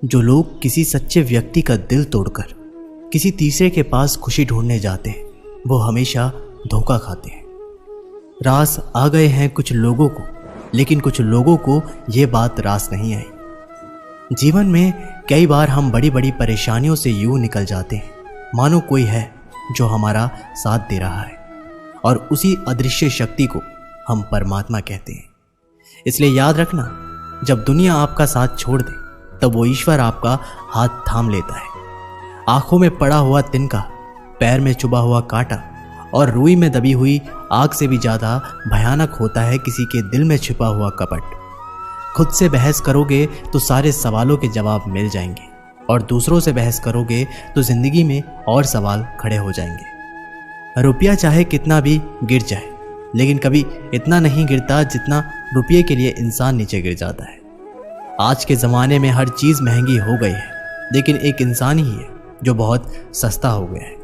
जो लोग किसी सच्चे व्यक्ति का दिल तोड़कर किसी तीसरे के पास खुशी ढूंढने जाते हैं, वो हमेशा धोखा खाते हैं। रास आ गए हैं कुछ लोगों को, लेकिन कुछ लोगों को ये बात रास नहीं आई। जीवन में कई बार हम बड़ी बड़ी परेशानियों से यूं निकल जाते हैं मानो कोई है जो हमारा साथ दे रहा है, और उसी अदृश्य शक्ति को हम परमात्मा कहते हैं। इसलिए याद रखना, जब दुनिया आपका साथ छोड़ दे तब वो ईश्वर आपका हाथ थाम लेता है। आंखों में पड़ा हुआ तिनका, पैर में चुभा हुआ कांटा और रुई में दबी हुई आग से भी ज्यादा भयानक होता है किसी के दिल में छिपा हुआ कपट। खुद से बहस करोगे तो सारे सवालों के जवाब मिल जाएंगे, और दूसरों से बहस करोगे तो जिंदगी में और सवाल खड़े हो जाएंगे। रुपया चाहे कितना भी गिर जाए, लेकिन कभी इतना नहीं गिरता जितना रुपये के लिए इंसान नीचे गिर जाता है। आज के ज़माने में हर चीज़ महंगी हो गई है, लेकिन एक इंसान ही है जो बहुत सस्ता हो गया है।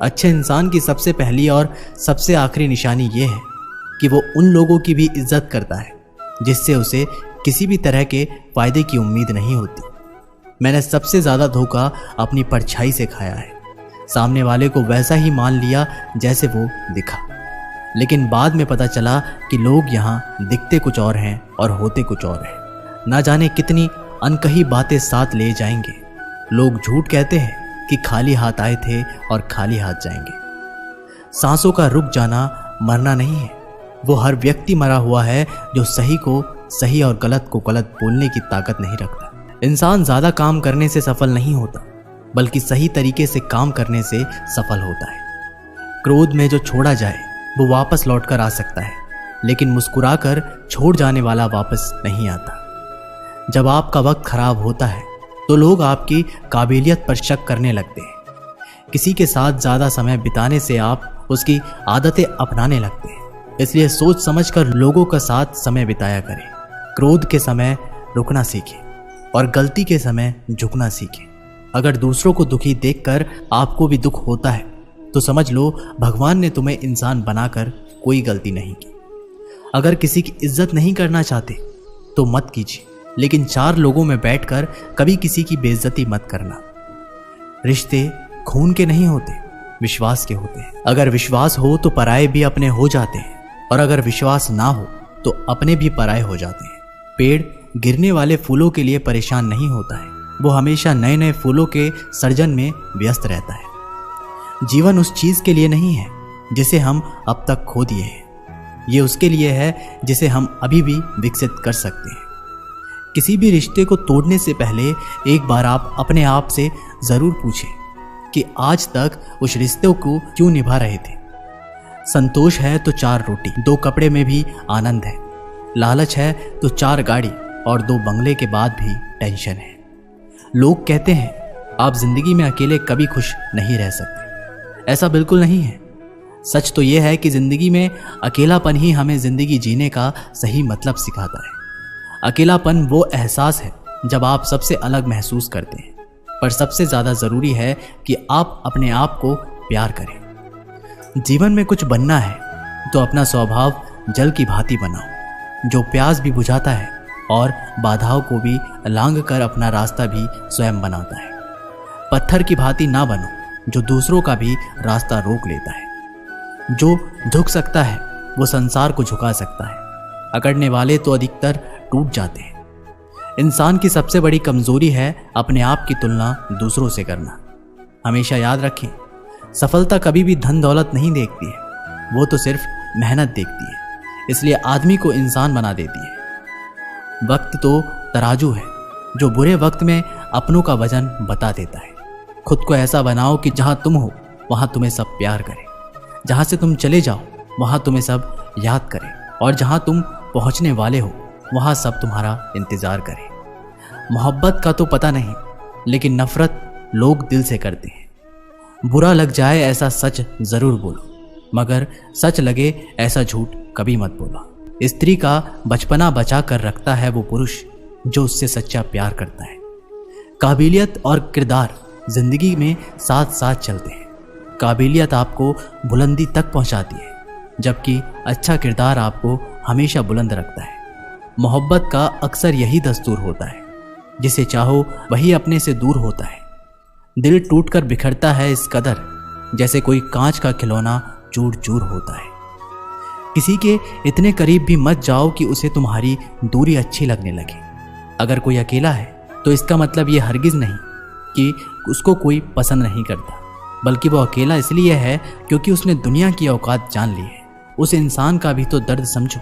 अच्छे इंसान की सबसे पहली और सबसे आखिरी निशानी ये है कि वो उन लोगों की भी इज्जत करता है जिससे उसे किसी भी तरह के फ़ायदे की उम्मीद नहीं होती। मैंने सबसे ज़्यादा धोखा अपनी परछाई से खाया है। सामने वाले को वैसा ही मान लिया जैसे वो दिखा, लेकिन बाद में पता चला कि लोग यहाँ दिखते कुछ और हैं और होते कुछ और हैं। ना जाने कितनी अनकही बातें साथ ले जाएंगे। लोग झूठ कहते हैं कि खाली हाथ आए थे और खाली हाथ जाएंगे। सांसों का रुक जाना मरना नहीं है, वो हर व्यक्ति मरा हुआ है जो सही को सही और गलत को गलत बोलने की ताकत नहीं रखता। इंसान ज्यादा काम करने से सफल नहीं होता, बल्कि सही तरीके से काम करने से सफल होता है। क्रोध में जो छोड़ा जाए वो वापस लौटकर आ सकता है, लेकिन मुस्कुराकर छोड़ जाने वाला वापस नहीं आता। जब आपका वक्त खराब होता है तो लोग आपकी काबिलियत पर शक करने लगते हैं। किसी के साथ ज्यादा समय बिताने से आप उसकी आदतें अपनाने लगते हैं। इसलिए सोच समझकर लोगों का साथ समय बिताया करें। क्रोध के समय रुकना सीखें और गलती के समय झुकना सीखें। अगर दूसरों को दुखी देखकर आपको भी दुख होता है तो समझ लो भगवान ने तुम्हें इंसान बनाकर कोई गलती नहीं की। अगर किसी की इज्जत नहीं करना चाहते तो मत कीजिए, लेकिन 4 लोगों में बैठकर कभी किसी की बेइज्जती मत करना। रिश्ते खून के नहीं होते, विश्वास के होते हैं। अगर विश्वास हो तो पराये भी अपने हो जाते हैं, और अगर विश्वास ना हो तो अपने भी पराये हो जाते हैं। पेड़ गिरने वाले फूलों के लिए परेशान नहीं होता है, वो हमेशा नए नए फूलों के सर्जन में व्यस्त रहता है। जीवन उस चीज के लिए नहीं है जिसे हम अब तक खो दिए हैं, ये उसके लिए है जिसे हम अभी भी विकसित कर सकते हैं। किसी भी रिश्ते को तोड़ने से पहले एक बार आप अपने आप से जरूर पूछें कि आज तक उस रिश्ते को क्यों निभा रहे थे। संतोष है तो 4 रोटी, 2 कपड़े में भी आनंद है। लालच है तो 4 गाड़ी और 2 बंगले के बाद भी टेंशन है। लोग कहते हैं आप जिंदगी में अकेले कभी खुश नहीं रह सकते। ऐसा बिल्कुल नहीं है। सच तो यह है कि जिंदगी में अकेलापन ही हमें जिंदगी जीने का सही मतलब सिखाता है। अकेलापन वो एहसास है जब आप सबसे अलग महसूस करते हैं, पर सबसे ज्यादा जरूरी है कि आप अपने आप को प्यार करें। जीवन में कुछ बनना है तो अपना स्वभाव जल की भांति बनाओ, जो प्यास भी बुझाता है और बाधाओं को भी लांघ कर अपना रास्ता भी स्वयं बनाता है। पत्थर की भांति ना बनो जो दूसरों का भी रास्ता रोक लेता है। जो झुक सकता है वो संसार को झुका सकता है। अकड़ने वाले तो अधिकतर टूट जाते हैं। इंसान की सबसे बड़ी कमजोरी है अपने आप की तुलना दूसरों से करना। हमेशा याद रखें, सफलता कभी भी धन दौलत नहीं देखती है, वो तो सिर्फ मेहनत देखती है। इसलिए आदमी को इंसान बना देती है। वक्त तो तराजू है जो बुरे वक्त में अपनों का वजन बता देता है। खुद को ऐसा बनाओ कि जहां तुम हो वहां तुम्हें सब प्यार करें, जहां से तुम चले जाओ वहां तुम्हें सब याद करें, और जहां तुम पहुंचने वाले हो वहां सब तुम्हारा इंतजार करें। मोहब्बत का तो पता नहीं, लेकिन नफरत लोग दिल से करते हैं। बुरा लग जाए ऐसा सच जरूर बोलो, मगर सच लगे ऐसा झूठ कभी मत बोलो। स्त्री का बचपना बचा कर रखता है वो पुरुष जो उससे सच्चा प्यार करता है। काबिलियत और किरदार जिंदगी में साथ साथ चलते हैं। काबिलियत आपको बुलंदी तक पहुंचाती है, जबकि अच्छा किरदार आपको हमेशा बुलंद रखता है। मोहब्बत का अक्सर यही दस्तूर होता है, जिसे चाहो वही अपने से दूर होता है। दिल टूटकर बिखरता है इस कदर, जैसे कोई कांच का खिलौना चूर चूर होता है। किसी के इतने करीब भी मत जाओ कि उसे तुम्हारी दूरी अच्छी लगने लगे। अगर कोई अकेला है तो इसका मतलब ये हरगिज़ नहीं कि उसको कोई पसंद नहीं करता, बल्कि वो अकेला इसलिए है क्योंकि उसने दुनिया की औकात जान ली है। उस इंसान का भी तो दर्द समझो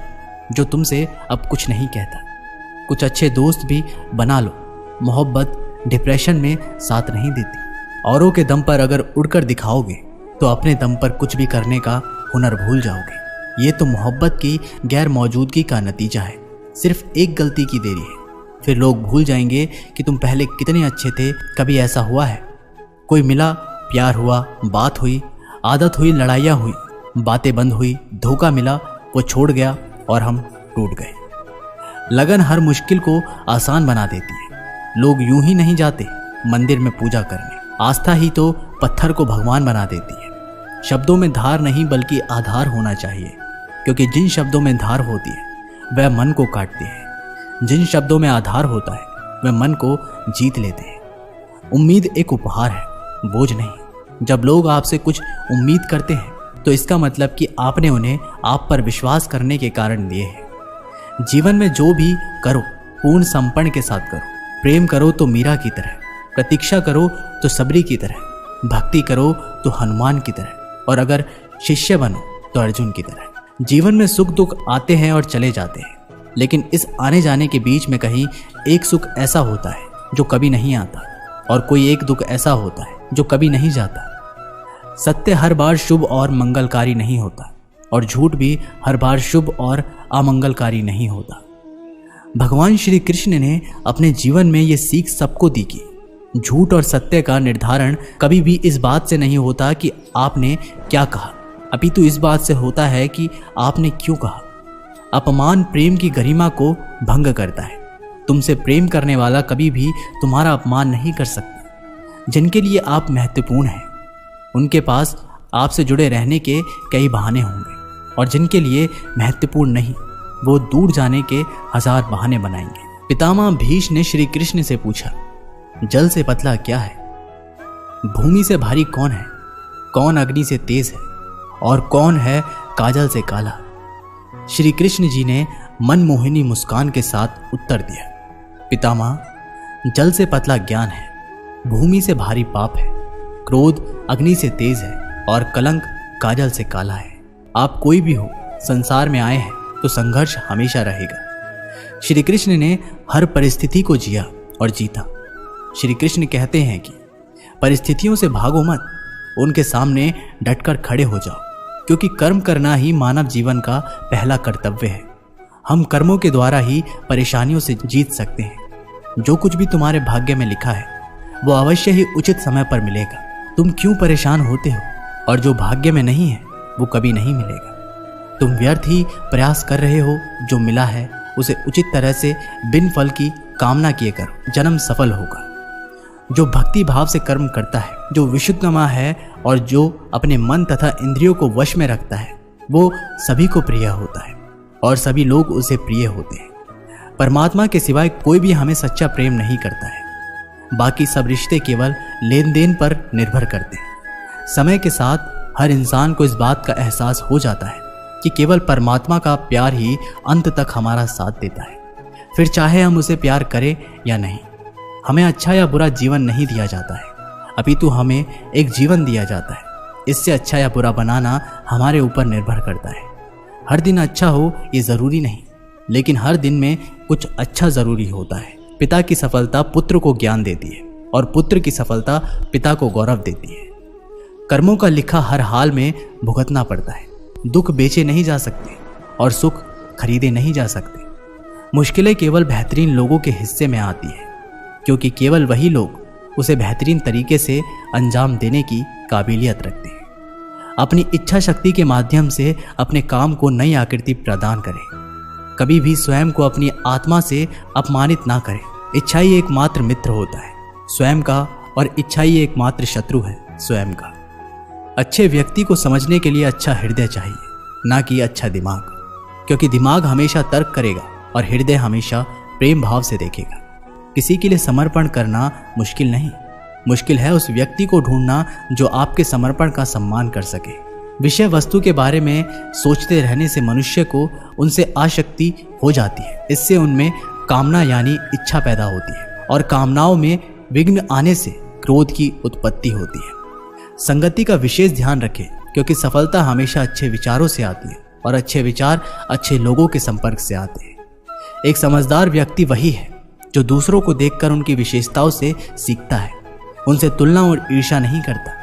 जो तुमसे अब कुछ नहीं कहता। कुछ अच्छे दोस्त भी बना लो। मोहब्बत डिप्रेशन में साथ नहीं देती। औरों के दम पर अगर उड़कर दिखाओगे तो अपने दम पर कुछ भी करने का हुनर भूल जाओगे। ये तो मोहब्बत की गैर मौजूदगी का नतीजा है। सिर्फ एक गलती की देरी है, फिर लोग भूल जाएंगे कि तुम पहले कितने अच्छे थे। कभी ऐसा हुआ है कोई मिला, प्यार हुआ, बात हुई, आदत हुई, लड़ाइयाँ हुई, बातें बंद हुई, धोखा मिला, वो छोड़ गया और हम टूट गए। लगन हर मुश्किल को आसान बना देती है। लोग यूं ही नहीं जाते मंदिर में पूजा करने। आस्था ही तो पत्थर को भगवान बना देती है। शब्दों में धार नहीं बल्कि आधार होना चाहिए, क्योंकि जिन शब्दों में धार होती है वह मन को काटती है। जिन शब्दों में आधार होता है वह मन को जीत लेते हैं। उम्मीद एक उपहार है, बोझ नहीं। जब लोग आपसे कुछ उम्मीद करते हैं तो इसका मतलब कि आपने उन्हें आप पर विश्वास करने के कारण दिए हैं। जीवन में जो भी करो पूर्ण समर्पण के साथ करो। प्रेम करो तो मीरा की तरह, प्रतीक्षा करो तो सबरी की तरह, भक्ति करो तो हनुमान की तरह, और अगर शिष्य बनो तो अर्जुन की तरह। जीवन में सुख दुख आते हैं और चले जाते हैं, लेकिन इस आने जाने के बीच में कहीं एक सुख ऐसा होता है जो कभी नहीं आता, और कोई एक दुख ऐसा होता है जो कभी नहीं जाता। सत्य हर बार शुभ और मंगलकारी नहीं होता, और झूठ भी हर बार शुभ और अमंगलकारी नहीं होता। भगवान श्री कृष्ण ने अपने जीवन में ये सीख सबको दी कि झूठ और सत्य का निर्धारण कभी भी इस बात से नहीं होता कि आपने क्या कहा, अपितु इस बात से होता है कि आपने क्यों कहा। अपमान प्रेम की गरिमा को भंग करता है। तुमसे प्रेम करने वाला कभी भी तुम्हारा अपमान नहीं कर सकता। जिनके लिए आप महत्वपूर्ण हैं उनके पास आपसे जुड़े रहने के कई बहाने होंगे, और जिनके लिए महत्वपूर्ण नहीं वो दूर जाने के 1000 बहाने बनाएंगे। पितामह भीष्म ने श्री कृष्ण से पूछा, जल से पतला क्या है? भूमि से भारी कौन है? कौन अग्नि से तेज है? और कौन है काजल से काला? श्री कृष्ण जी ने मनमोहिनी मुस्कान के साथ उत्तर दिया, पितामह, जल से पतला ज्ञान है, भूमि से भारी पाप है, क्रोध अग्नि से तेज है, और कलंक काजल से काला है। आप कोई भी हो, संसार में आए हैं तो संघर्ष हमेशा रहेगा। श्री कृष्ण ने हर परिस्थिति को जिया और जीता। श्री कृष्ण कहते हैं कि परिस्थितियों से भागो मत, उनके सामने डटकर खड़े हो जाओ, क्योंकि कर्म करना ही मानव जीवन का पहला कर्तव्य है। हम कर्मों के द्वारा ही परेशानियों से जीत सकते हैं। जो कुछ भी तुम्हारे भाग्य में लिखा है वो अवश्य ही उचित समय पर मिलेगा। तुम क्यों परेशान होते हो? और जो भाग्य में नहीं है वो कभी नहीं मिलेगा। तुम व्यर्थ ही प्रयास कर रहे हो। जो मिला है उसे उचित तरह से बिन फल की कामना किए करो, जन्म सफल होगा। जो भक्ति भाव से कर्म करता है, जो विशुद्धमा है और जो अपने मन तथा इंद्रियों को वश में रखता है, वो सभी को प्रिय होता है और सभी लोग उसे प्रिय होते हैं। परमात्मा के सिवाय कोई भी हमें सच्चा प्रेम नहीं करता है। बाकी सब रिश्ते केवल लेन देन पर निर्भर करते हैं। समय के साथ हर इंसान को इस बात का एहसास हो जाता है कि केवल परमात्मा का प्यार ही अंत तक हमारा साथ देता है। फिर चाहे हम उसे प्यार करें या नहीं। हमें अच्छा या बुरा जीवन नहीं दिया जाता है, अपितु हमें एक जीवन दिया जाता है। इससे अच्छा या बुरा बनाना हमारे ऊपर निर्भर करता है। हर दिन अच्छा हो ये ज़रूरी नहीं, लेकिन हर दिन में कुछ अच्छा ज़रूरी होता है। पिता की सफलता पुत्र को ज्ञान देती है और पुत्र की सफलता पिता को गौरव देती है। कर्मों का लिखा हर हाल में भुगतना पड़ता है। दुख बेचे नहीं जा सकते और सुख खरीदे नहीं जा सकते। मुश्किलें केवल बेहतरीन लोगों के हिस्से में आती है, क्योंकि केवल वही लोग उसे बेहतरीन तरीके से अंजाम देने की काबिलियत रखते हैं। अपनी इच्छा शक्ति के माध्यम से अपने काम को नई आकृति प्रदान करें। कभी भी स्वयं को अपनी आत्मा से अपमानित ना करें। इच्छा ही एकमात्र मित्र होता है स्वयं का, और इच्छा ही एकमात्र शत्रु है स्वयं का। अच्छे व्यक्ति को समझने के लिए अच्छा हृदय चाहिए, ना कि अच्छा दिमाग, क्योंकि दिमाग हमेशा तर्क करेगा और हृदय हमेशा प्रेम भाव से देखेगा। किसी के लिए समर्पण करना मुश्किल नहीं, मुश्किल है उस व्यक्ति को ढूंढना जो आपके समर्पण का सम्मान कर सके। विषय वस्तु के बारे में सोचते रहने से मनुष्य को उनसे आसक्ति हो जाती है। इससे उनमें कामना यानी इच्छा पैदा होती है और कामनाओं में विघ्न आने से क्रोध की उत्पत्ति होती है। संगति का विशेष ध्यान रखें, क्योंकि सफलता हमेशा अच्छे विचारों से आती है और अच्छे विचार अच्छे लोगों के संपर्क से आते हैं। एक समझदार व्यक्ति वही है जो दूसरों को देखकर उनकी विशेषताओं से सीखता है, उनसे तुलना और ईर्ष्या नहीं करता।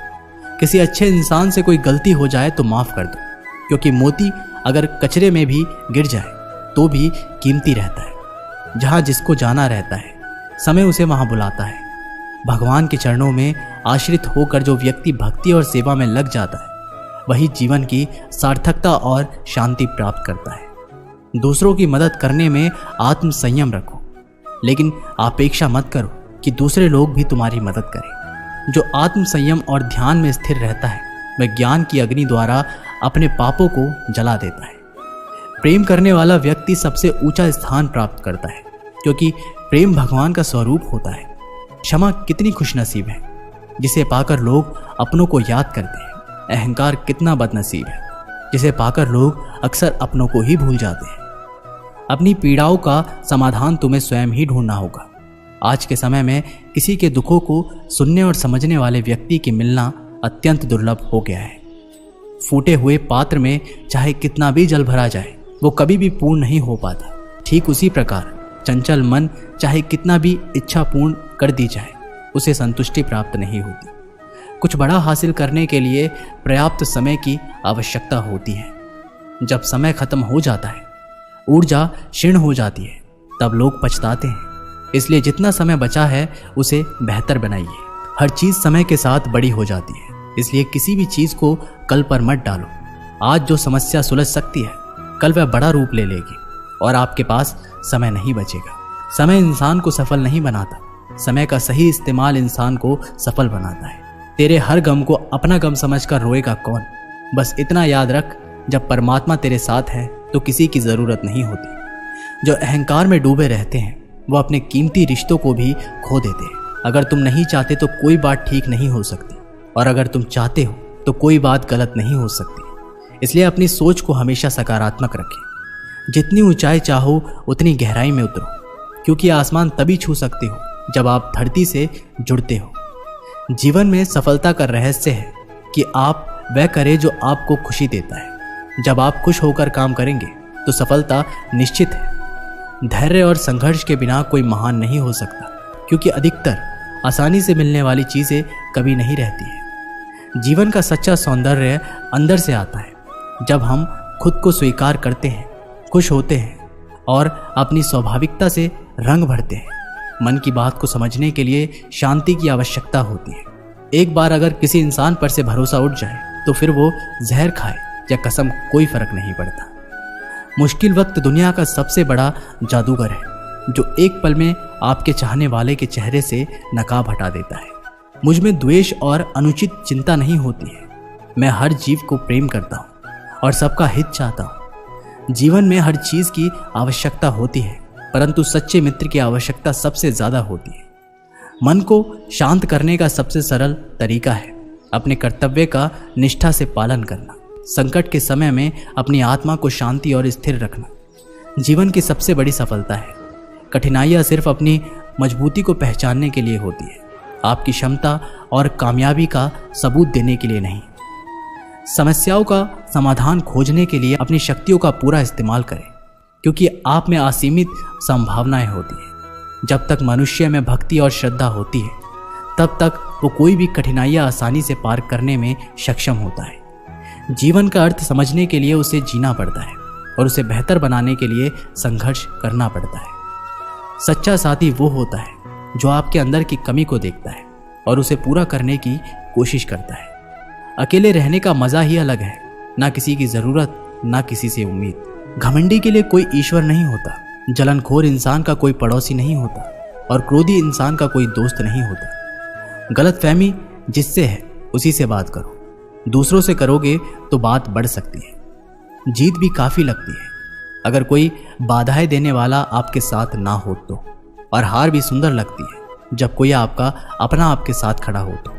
किसी अच्छे इंसान से कोई गलती हो जाए तो माफ कर दो, क्योंकि मोती अगर कचरे में भी गिर जाए तो भी कीमती रहता है। जहाँ जिसको जाना रहता है, समय उसे वहाँ बुलाता है। भगवान के चरणों में आश्रित होकर जो व्यक्ति भक्ति और सेवा में लग जाता है, वही जीवन की सार्थकता और शांति प्राप्त करता है। दूसरों की मदद करने में आत्म संयम रखो, लेकिन अपेक्षा मत करो कि दूसरे लोग भी तुम्हारी मदद करें। जो आत्म संयम और ध्यान में स्थिर रहता है, वह ज्ञान की अग्नि द्वारा अपने पापों को जला देता है। प्रेम करने वाला व्यक्ति सबसे ऊंचा स्थान प्राप्त करता है, क्योंकि प्रेम भगवान का स्वरूप होता है। क्षमा कितनी खुशनसीब है, जिसे पाकर लोग अपनों को याद करते हैं। अहंकार कितना बदनसीब है, जिसे पाकर लोग अक्सर अपनों को ही भूल जाते हैं। अपनी पीड़ाओं का समाधान तुम्हें स्वयं ही ढूंढना होगा। आज के समय में किसी के दुखों को सुनने और समझने वाले व्यक्ति के मिलना अत्यंत दुर्लभ हो गया है। फूटे हुए पात्र में चाहे कितना भी जल भरा जाए, वो कभी भी पूर्ण नहीं हो पाता। ठीक उसी प्रकार चंचल मन चाहे कितना भी इच्छा पूर्ण कर दी जाए, उसे संतुष्टि प्राप्त नहीं होती। कुछ बड़ा हासिल करने के लिए पर्याप्त समय की आवश्यकता होती है। जब समय खत्म हो जाता है, ऊर्जा क्षीण हो जाती है, तब लोग पछताते हैं। इसलिए जितना समय बचा है उसे बेहतर बनाइए। हर चीज समय के साथ बड़ी हो जाती है, इसलिए किसी भी चीज को कल पर मत डालो। आज जो समस्या सुलझ सकती है, कल वह बड़ा रूप ले लेगी और आपके पास समय नहीं बचेगा। समय इंसान को सफल नहीं बनाता, समय का सही इस्तेमाल इंसान को सफल बनाता है। तेरे हर गम को अपना गम समझकर रोएगा कौन? बस इतना याद रख, जब परमात्मा तेरे साथ है तो किसी की जरूरत नहीं होती। जो अहंकार में डूबे रहते हैं, वो अपने कीमती रिश्तों को भी खो देते हैं। अगर तुम नहीं चाहते तो कोई बात ठीक नहीं हो सकती, और अगर तुम चाहते हो तो कोई बात गलत नहीं हो सकती। इसलिए अपनी सोच को हमेशा सकारात्मक रखें। जितनी ऊंचाई चाहो उतनी गहराई में उतरो, क्योंकि आसमान तभी छू सकते हो जब आप धरती से जुड़ते हो। जीवन में सफलता का रहस्य है कि आप वह करें जो आपको खुशी देता है। जब आप खुश होकर काम करेंगे तो सफलता निश्चित है। धैर्य और संघर्ष के बिना कोई महान नहीं हो सकता, क्योंकि अधिकतर आसानी से मिलने वाली चीजें कभी नहीं रहती है। जीवन का सच्चा सौंदर्य अंदर से आता है, जब हम खुद को स्वीकार करते हैं, खुश होते हैं और अपनी स्वाभाविकता से रंग भरते हैं। मन की बात को समझने के लिए शांति की आवश्यकता होती है। एक बार अगर किसी इंसान पर से भरोसा उठ जाए तो फिर वो जहर खाए या कसम, कोई फर्क नहीं पड़ता। मुश्किल वक्त दुनिया का सबसे बड़ा जादूगर है, जो एक पल में आपके चाहने वाले के चेहरे से नकाब हटा देता है। मुझ में द्वेष और अनुचित चिंता नहीं होती है। मैं हर जीव को प्रेम करता हूँ और सबका हित चाहता हूँ। जीवन में हर चीज की आवश्यकता होती है, परंतु सच्चे मित्र की आवश्यकता सबसे ज्यादा होती है। मन को शांत करने का सबसे सरल तरीका है अपने कर्तव्य का निष्ठा से पालन करना। संकट के समय में अपनी आत्मा को शांति और स्थिर रखना जीवन की सबसे बड़ी सफलता है। कठिनाइयाँ सिर्फ अपनी मजबूती को पहचानने के लिए होती है, आपकी क्षमता और कामयाबी का सबूत देने के लिए नहीं। समस्याओं का समाधान खोजने के लिए अपनी शक्तियों का पूरा इस्तेमाल करें, क्योंकि आप में असीमित संभावनाएं होती हैं। जब तक मनुष्य में भक्ति और श्रद्धा होती है, तब तक वो कोई भी कठिनाइयां आसानी से पार करने में सक्षम होता है। जीवन का अर्थ समझने के लिए उसे जीना पड़ता है और उसे बेहतर बनाने के लिए संघर्ष करना पड़ता है। सच्चा साथी वो होता है जो आपके अंदर की कमी को देखता है और उसे पूरा करने की कोशिश करता है। अकेले रहने का मजा ही अलग है, ना किसी की जरूरत, ना किसी से उम्मीद। घमंडी के लिए कोई ईश्वर नहीं होता, जलनखोर इंसान का कोई पड़ोसी नहीं होता और क्रोधी इंसान का कोई दोस्त नहीं होता। गलतफहमी जिससे है उसी से बात करो, दूसरों से करोगे तो बात बढ़ सकती है। जीत भी काफी लगती है अगर कोई बाधाएं देने वाला आपके साथ ना हो तो। और हार भी सुंदर लगती है जब कोई आपका अपना आपके साथ खड़ा हो तो।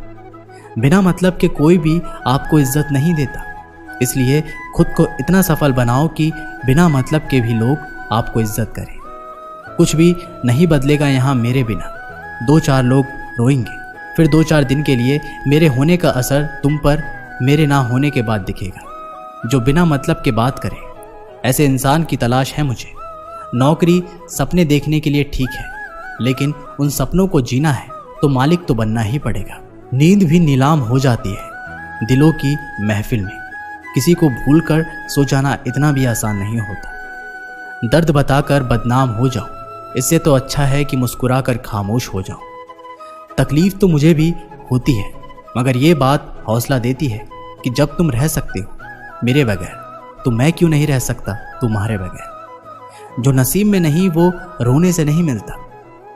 बिना मतलब के कोई भी आपको इज्जत नहीं देता, इसलिए खुद को इतना सफल बनाओ कि बिना मतलब के भी लोग आपको इज्जत करें। कुछ भी नहीं बदलेगा यहाँ मेरे बिना। 2-4 लोग रोएंगे, फिर 2-4 दिन के लिए मेरे होने का असर तुम पर मेरे ना होने के बाद दिखेगा। जो बिना मतलब के बात करे, ऐसे इंसान की तलाश है मुझे। नौकरी सपने देखने के लिए ठीक है, लेकिन उन सपनों को जीना है तो मालिक तो बनना ही पड़ेगा। नींद भी नीलाम हो जाती है दिलों की महफिल में। किसी को भूलकर सो जाना इतना भी आसान नहीं होता। दर्द बताकर बदनाम हो जाओ, इससे तो अच्छा है कि मुस्कुराकर खामोश हो जाओ। तकलीफ तो मुझे भी होती है, मगर ये बात हौसला देती है कि जब तुम रह सकते हो मेरे बगैर, तो मैं क्यों नहीं रह सकता तुम्हारे बगैर। जो नसीब में नहीं वो रोने से नहीं मिलता।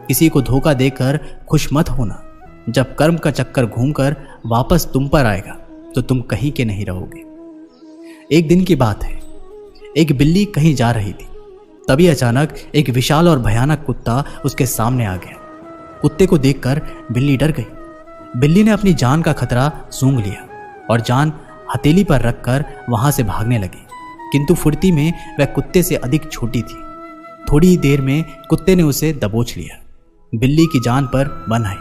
किसी को धोखा देकर खुश मत होना। जब कर्म का चक्कर घूमकर वापस तुम पर आएगा तो तुम कहीं के नहीं रहोगे। एक दिन की बात है, एक बिल्ली कहीं जा रही थी। तभी अचानक एक विशाल और भयानक कुत्ता उसके सामने आ गया। कुत्ते को देखकर बिल्ली डर गई। बिल्ली ने अपनी जान का खतरा सूंघ लिया और जान हथेली पर रखकर वहां से भागने लगी, किंतु फुर्ती में वह कुत्ते से अधिक छोटी थी। थोड़ी ही देर में कुत्ते ने उसे दबोच लिया। बिल्ली की जान पर बन आई।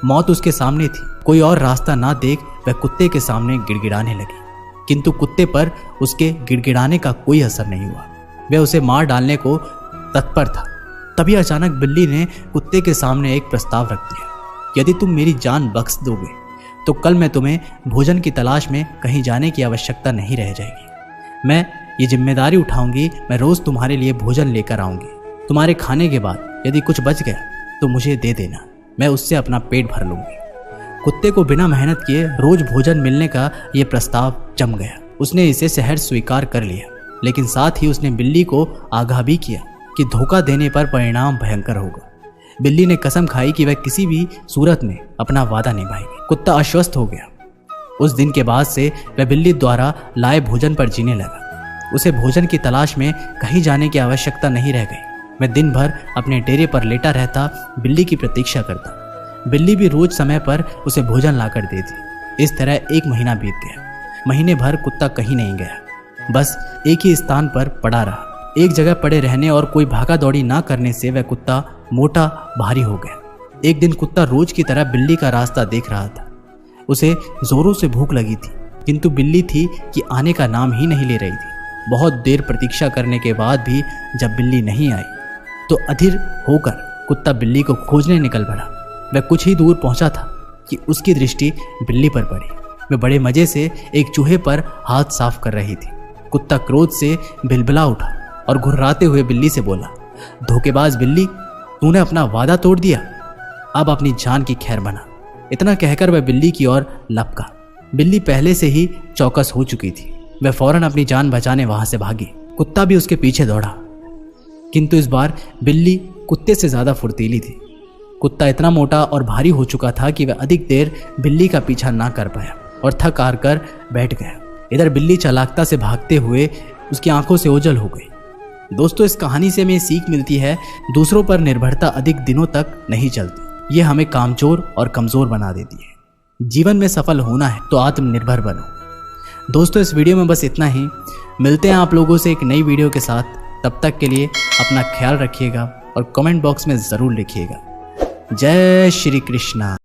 मौत उसके सामने थी। कोई और रास्ता ना देख वह कुत्ते के सामने गिड़गिड़ाने लगी, किंतु कुत्ते पर उसके गिड़गिड़ाने का कोई असर नहीं हुआ। वह उसे मार डालने को तत्पर था। तभी अचानक बिल्ली ने कुत्ते के सामने एक प्रस्ताव रख दिया। यदि तुम मेरी जान बख्श दोगे तो कल मैं तुम्हें भोजन की तलाश में कहीं जाने की आवश्यकता नहीं रह जाएगी। मैं ये जिम्मेदारी उठाऊंगी। मैं रोज तुम्हारे लिए भोजन लेकर आऊंगी। तुम्हारे खाने के बाद यदि कुछ बच गया तो मुझे दे देना, मैं उससे अपना पेट भर लूंगी। कुत्ते को बिना मेहनत किए रोज भोजन मिलने का यह प्रस्ताव जम गया। उसने इसे सहज स्वीकार कर लिया, लेकिन साथ ही उसने बिल्ली को आगाह भी किया कि धोखा देने पर परिणाम भयंकर होगा। बिल्ली ने कसम खाई कि वह किसी भी सूरत में अपना वादा निभाएगी। कुत्ता आश्वस्त हो गया। उस दिन के बाद से वह बिल्ली द्वारा लाए भोजन पर जीने लगा। उसे भोजन की तलाश में कहीं जाने की आवश्यकता नहीं रह गई। वह दिन भर अपने डेरे पर लेटा रहता, बिल्ली की प्रतीक्षा करता। बिल्ली भी रोज समय पर उसे भोजन लाकर देती। इस तरह 1 महीना बीत गया। महीने भर कुत्ता कहीं नहीं गया, बस एक ही स्थान पर पड़ा रहा। एक जगह पड़े रहने और कोई भागा दौड़ी ना करने से वह कुत्ता मोटा भारी हो गया। एक दिन कुत्ता रोज की तरह बिल्ली का रास्ता देख रहा था। उसे जोरों से भूख लगी थी, किंतु बिल्ली थी कि आने का नाम ही नहीं ले रही थी। बहुत देर प्रतीक्षा करने के बाद भी जब बिल्ली नहीं आई तो अधीर होकर कुत्ता बिल्ली को खोजने निकल पड़ा। वह कुछ ही दूर पहुंचा था कि उसकी दृष्टि बिल्ली पर पड़ी। वह बड़े मजे से एक चूहे पर हाथ साफ कर रही थी। कुत्ता क्रोध से बिलबिला उठा और घुर्राते हुए बिल्ली से बोला, धोखेबाज बिल्ली, तूने अपना वादा तोड़ दिया, अब अपनी जान की खैर बना। इतना कहकर वह बिल्ली की ओर लपका। बिल्ली पहले से ही चौकस हो चुकी थी। वह फौरन अपनी जान बचाने वहां से भागी। कुत्ता भी उसके पीछे दौड़ा, किंतु इस बार बिल्ली कुत्ते से ज्यादा फुर्तीली थी। कुत्ता इतना मोटा और भारी हो चुका था कि वह अधिक देर बिल्ली का पीछा ना कर पाया और थक हार कर बैठ गया। इधर बिल्ली चालाकता से भागते हुए उसकी आंखों से ओझल हो गई। दोस्तों, इस कहानी से हमें सीख मिलती है, दूसरों पर निर्भरता अधिक दिनों तक नहीं चलती। ये हमें कामचोर और कमजोर बना देती है। जीवन में सफल होना है तो आत्मनिर्भर बनो। दोस्तों, इस वीडियो में बस इतना ही। मिलते हैं आप लोगों से एक नई वीडियो के साथ। तब तक के लिए अपना ख्याल रखिएगा और कमेंट बॉक्स में ज़रूर लिखिएगा। जय श्री कृष्णा।